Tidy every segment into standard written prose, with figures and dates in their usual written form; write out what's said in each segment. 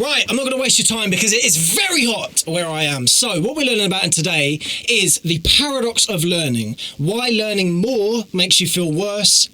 Right, I'm not going to waste your time because it is very hot where I am. So what we're learning about today is the paradox of learning. Why learning more makes you feel worse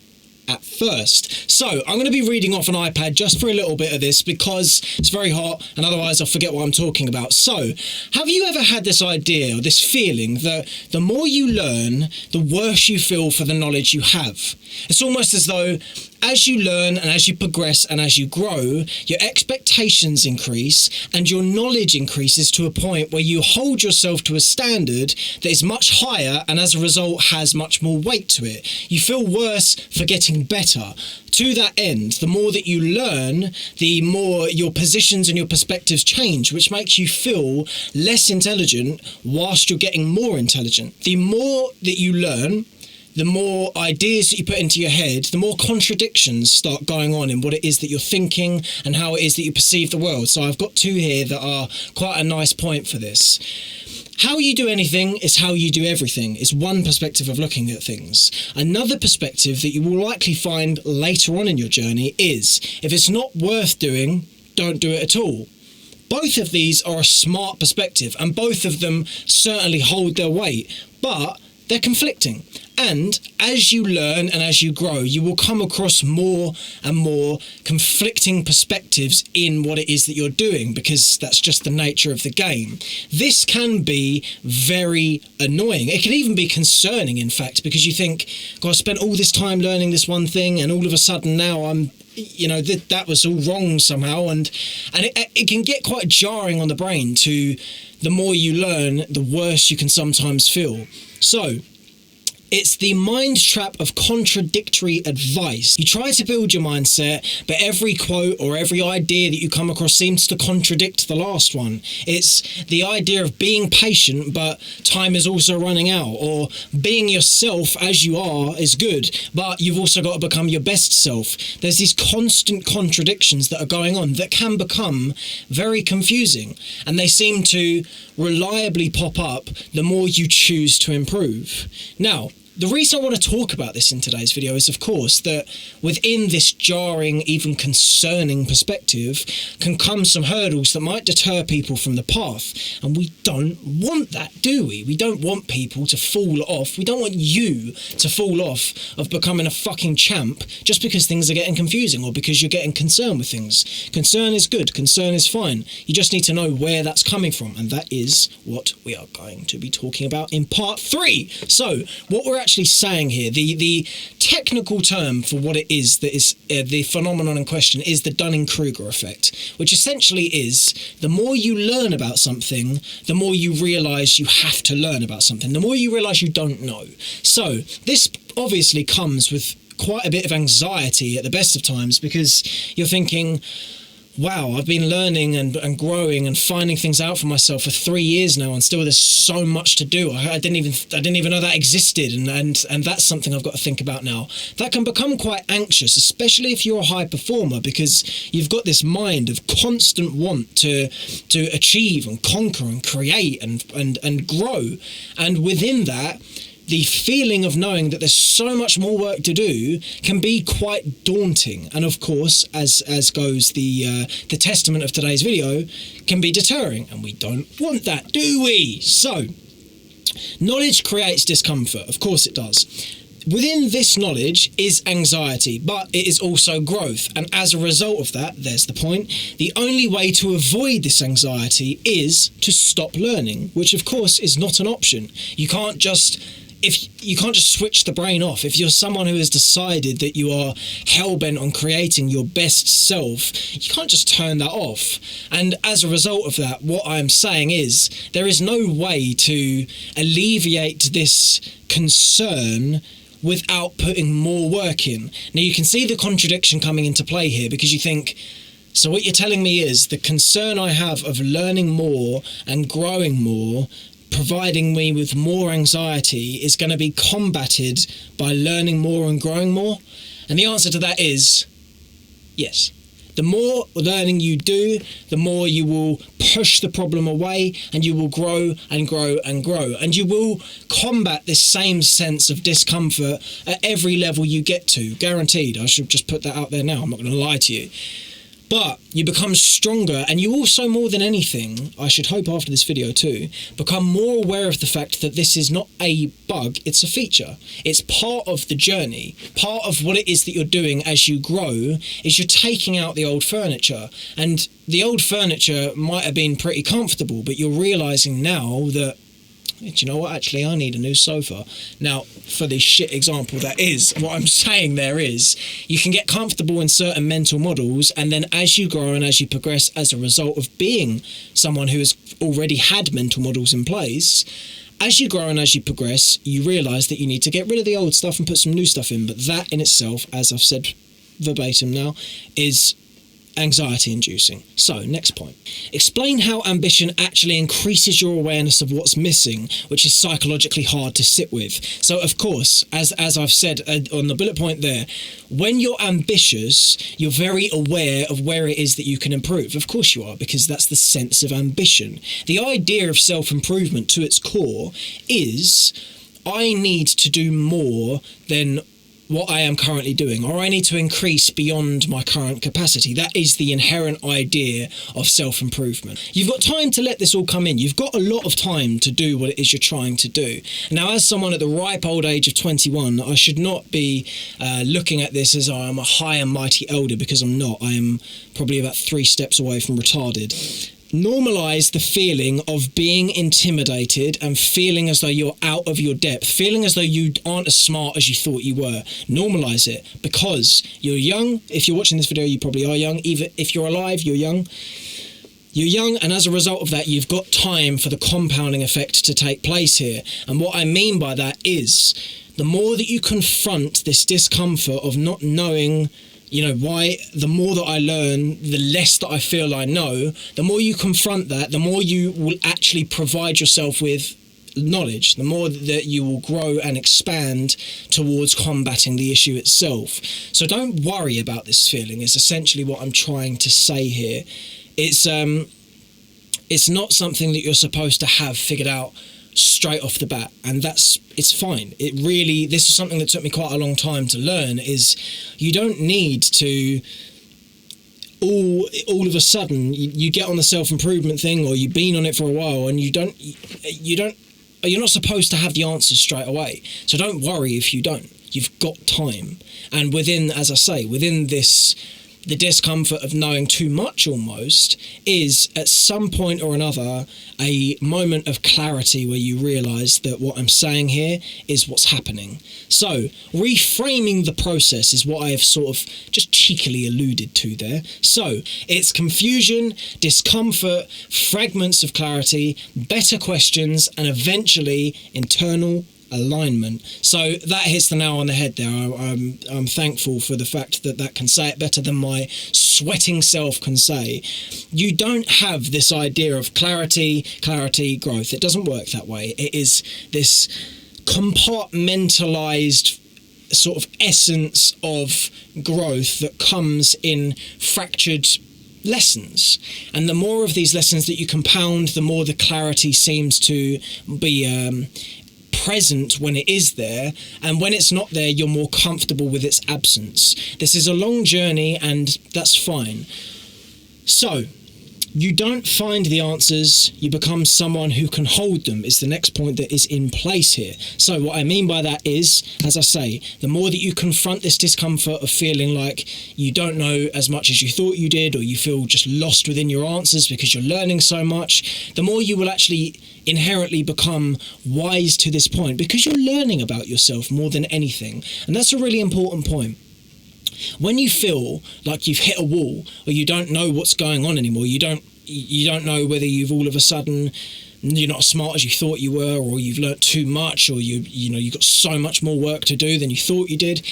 at first. So I'm going to be reading off an iPad just for a little bit of this because it's very hot and otherwise I'll forget what I'm talking about. So have you ever had this idea or this feeling that the more you learn, the worse you feel for the knowledge you have? It's almost as though as you learn and as you progress and as you grow, your expectations increase and your knowledge increases to a point where you hold yourself to a standard that is much higher and as a result has much more weight to it. You feel worse for getting better. To that end, the more that you learn, the more your positions and your perspectives change, which makes you feel less intelligent whilst you're getting more intelligent. The more that you learn, the more ideas that you put into your head, the more contradictions start going on in what it is that you're thinking and how it is that you perceive the world. So I've got two here that are quite a nice point for this. How you do anything is how you do everything, is one perspective of looking at things. Another perspective that you will likely find later on in your journey is, if it's not worth doing, don't do it at all. Both of these are a smart perspective and both of them certainly hold their weight, but they're conflicting. And as you learn and as you grow, you will come across more and more conflicting perspectives in what it is that you're doing, because that's just the nature of the game. This can be very annoying. It can even be concerning, in fact, because you think, God, I spent all this time learning this one thing and all of a sudden now I'm, that was all wrong somehow. And it can get quite jarring on the brain to the more you learn, the worse you can sometimes feel. So, it's the mind trap of contradictory advice. You try to build your mindset, but every quote or every idea that you come across seems to contradict the last one. It's the idea of being patient, but time is also running out, or being yourself as you are is good, but you've also got to become your best self. There's these constant contradictions that are going on that can become very confusing, and they seem to reliably pop up the more you choose to improve. Now, the reason I want to talk about this in today's video is, of course, that within this jarring, even concerning perspective can come some hurdles that might deter people from the path. And we don't want that, do we? We don't want people to fall off. We don't want you to fall off of becoming a fucking champ just because things are getting confusing or because you're getting concerned with things. Concern is good. Concern is fine. You just need to know where that's coming from. And that is what we are going to be talking about in part 3. So, what we're actually saying here, the technical term for what it is that is the phenomenon in question is the Dunning-Kruger effect, which essentially is the more you learn about something, the more you realise you have to learn about something, the more you realise you don't know. So this obviously comes with quite a bit of anxiety at the best of times, because you're thinking, wow, I've been learning and growing and finding things out for myself for 3 years now, and still there's so much to do. I didn't even know that existed, and that's something I've got to think about now. That can become quite anxious, especially if you're a high performer, because you've got this mind of constant want to achieve and conquer and create and grow, and within that, the feeling of knowing that there's so much more work to do can be quite daunting. And of course, as goes the testament of today's video, can be deterring. And we don't want that, do we? So, knowledge creates discomfort. Of course it does. Within this knowledge is anxiety, but it is also growth. And as a result of that, there's the point, the only way to avoid this anxiety is to stop learning, which of course is not an option. You can't just switch the brain off. If you're someone who has decided that you are hell-bent on creating your best self, you can't just turn that off. And as a result of that, what I'm saying is there is no way to alleviate this concern without putting more work in. Now, you can see the contradiction coming into play here, because you think, so what you're telling me is the concern I have of learning more and growing more, providing me with more anxiety, is going to be combated by learning more and growing more? And the answer to that is yes. The more learning you do, the more you will push the problem away, and you will grow and grow and grow. And you will combat this same sense of discomfort at every level you get to. Guaranteed. I should just put that out there now. I'm not going to lie to you. But you become stronger, and you also, more than anything, I should hope after this video too, become more aware of the fact that this is not a bug, it's a feature. It's part of the journey. Part of what it is that you're doing as you grow is you're taking out the old furniture. And the old furniture might have been pretty comfortable, but you're realising now that, do you know what, actually I need a new sofa. Now, for the shit example that is, what I'm saying there is, you can get comfortable in certain mental models, and then as you grow and as you progress as a result of being someone who has already had mental models in place, as you grow and as you progress, you realise that you need to get rid of the old stuff and put some new stuff in. But that in itself, as I've said verbatim now, is anxiety inducing. So, next point. Explain how ambition actually increases your awareness of what's missing, which is psychologically hard to sit with. So, of course, as I've said on the bullet point there, when you're ambitious, you're very aware of where it is that you can improve. Of course you are, because that's the sense of ambition. The idea of self-improvement to its core is, I need to do more than what I am currently doing, or I need to increase beyond my current capacity. That is the inherent idea of self-improvement. You've got time to let this all come in. You've got a lot of time to do what it is you're trying to do. Now, as someone at the ripe old age of 21, I should not be looking at this as I am a high and mighty elder, because I'm not. I am probably about 3 steps away from retarded. Normalise the feeling of being intimidated and feeling as though you're out of your depth, feeling as though you aren't as smart as you thought you were. Normalise it, because you're young. If you're watching this video, you probably are young. Even if you're alive, you're young. You're young, and as a result of that, you've got time for the compounding effect to take place here. And what I mean by that is, the more that you confront this discomfort of not knowing, you know, why, the more that I learn, the less that I feel I know, the more you confront that, the more you will actually provide yourself with knowledge, the more that you will grow and expand towards combating the issue itself. So don't worry about this feeling, is essentially what I'm trying to say here. It's not something that you're supposed to have figured out straight off the bat, and it's fine. This is something that took me quite a long time to learn, is you don't need to all of a sudden you get on the self-improvement thing, or you've been on it for a while, and you're not supposed to have the answers straight away. So don't worry if you don't. You've got time, and within, as I say, within this, the discomfort of knowing too much almost is, at some point or another, a moment of clarity where you realise that what I'm saying here is what's happening. So, reframing the process is what I have sort of just cheekily alluded to there. So, it's confusion, discomfort, fragments of clarity, better questions, and eventually internal alignment. So that hits the nail on the head there. I'm thankful for the fact that can say it better than my sweating self can say. You don't have this idea of clarity, growth. It doesn't work that way. It is this compartmentalized sort of essence of growth that comes in fractured lessons, and the more of these lessons that you compound, the more the clarity seems to be present when it is there, and when it's not there, you're more comfortable with its absence. This is a long journey, and that's fine. So, you don't find the answers, you become someone who can hold them, is the next point that is in place here. So what I mean by that is, as I say, the more that you confront this discomfort of feeling like you don't know as much as you thought you did, or you feel just lost within your answers because you're learning so much, the more you will actually inherently become wise to this point, because you're learning about yourself more than anything. And that's a really important point. When you feel like you've hit a wall, or you don't know what's going on anymore, you don't know whether you've all of a sudden, you're not as smart as you thought you were, or you've learnt too much, or you've got so much more work to do than you thought you did.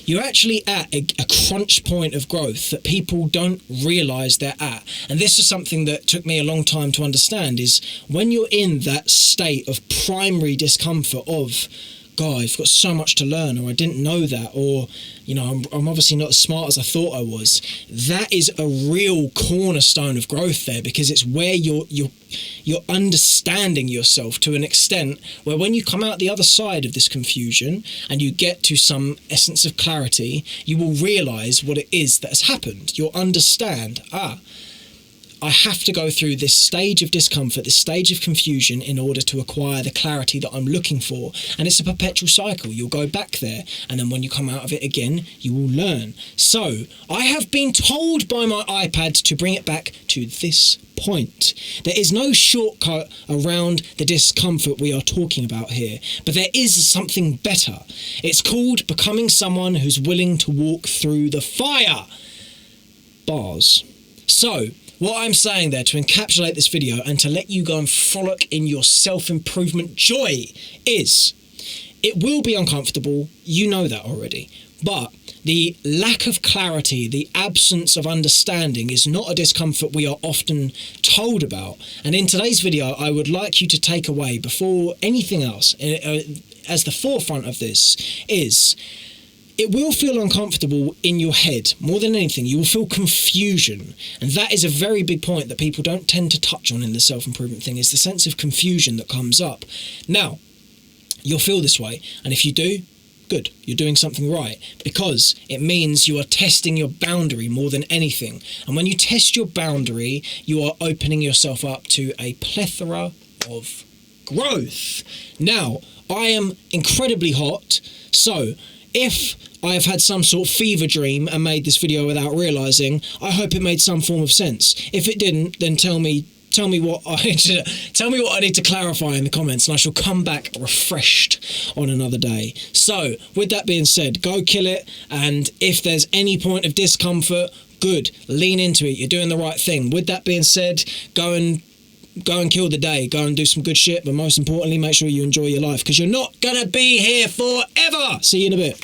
You're actually at a crunch point of growth that people don't realise they're at. And this is something that took me a long time to understand, is when you're in that state of primary discomfort of God, I've got so much to learn, or I didn't know that, or, you know, I'm obviously not as smart as I thought I was. That is a real cornerstone of growth there, because it's where you're understanding yourself to an extent where when you come out the other side of this confusion and you get to some essence of clarity, you will realise what it is that has happened. You'll understand, I have to go through this stage of discomfort, this stage of confusion in order to acquire the clarity that I'm looking for. And it's a perpetual cycle. You'll go back there, and then when you come out of it again, you will learn. So I have been told by my iPad to bring it back to this point. There is no shortcut around the discomfort we are talking about here, but there is something better. It's called becoming someone who's willing to walk through the fire. Bars. So, what I'm saying there, to encapsulate this video and to let you go and frolic in your self-improvement joy, is it will be uncomfortable, you know that already, but the lack of clarity, the absence of understanding is not a discomfort we are often told about. And in today's video, I would like you to take away, before anything else, as the forefront of this, is it will feel uncomfortable in your head. More than anything, you will feel confusion. And that is a very big point that people don't tend to touch on in the self-improvement thing, is the sense of confusion that comes up. Now, you'll feel this way. And if you do, good, you're doing something right, because it means you are testing your boundary more than anything. And when you test your boundary, you are opening yourself up to a plethora of growth. Now, I am incredibly hot, so if I have had some sort of fever dream and made this video without realising, I hope it made some form of sense. If it didn't, then tell me what I need to clarify in the comments, and I shall come back refreshed on another day. So, with that being said, go kill it, and if there's any point of discomfort, good, lean into it, you're doing the right thing. With that being said, go and kill the day, go and do some good shit, but most importantly, make sure you enjoy your life, because you're not gonna be here forever. See you in a bit.